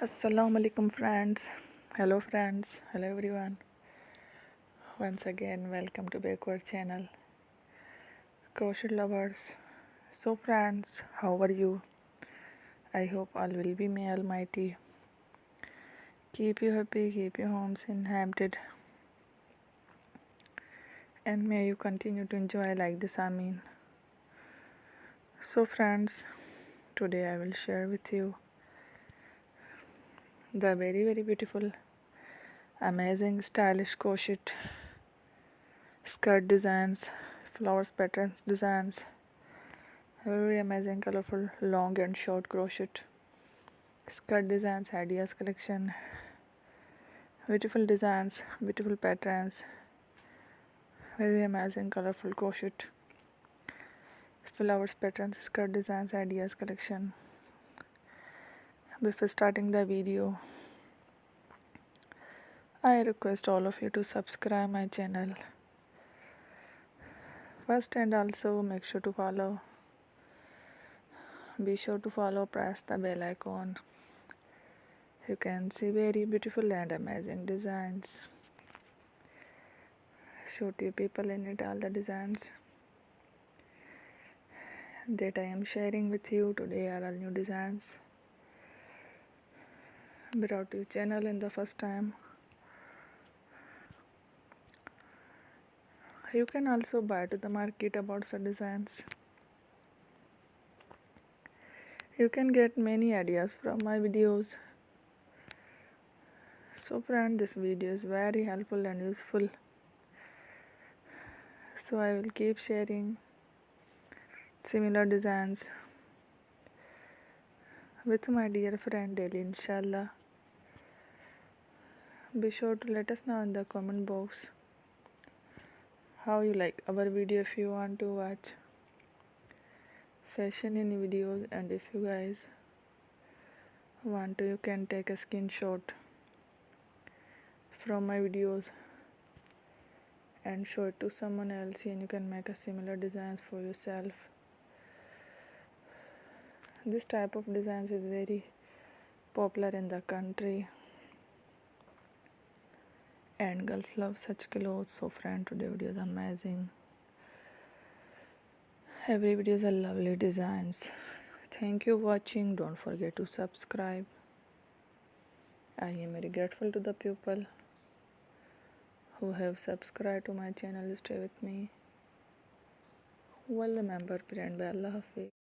Assalamu alaikum friends. Hello everyone. Once again, welcome to backward channel. Crochet lovers. So friends, how are you? I hope all will be may almighty. Keep you happy, keep your homes inhabited. And may you continue to enjoy like this, Amin. So friends, today I will share with you the very beautiful, amazing stylish crochet skirt designs, flowers patterns designs, very amazing colorful long and short crochet skirt designs ideas collection, beautiful designs, beautiful patterns, very amazing colorful crochet flowers patterns skirt designs ideas collection. Before starting the video, I request all of you to subscribe my channel first, and also make sure to follow. Be sure to follow, press the bell icon. You can see very beautiful and amazing designs. Show to people in it all the designs that I am sharing with you today are all new designs brought to your channel in the first time. You can also buy to the market about such designs. You can get many ideas from my videos. So friend, this video is very helpful and useful. So I will keep sharing similar designs with my dear friend daily, inshallah. Be sure to let us know in the comment box how you like our video. If you want to watch fashion in videos, and if you guys want to, you can take a screenshot from my videos and show it to someone else, and you can make a similar designs for yourself. This type of designs is very popular in the country and girls love such clothes. So friend, today video is amazing. Every video is a lovely designs. Thank you watching. Don't forget to subscribe. I am very grateful to the people who have subscribed to my channel. Stay with me. Well, remember, friend, by Allah Hafiz.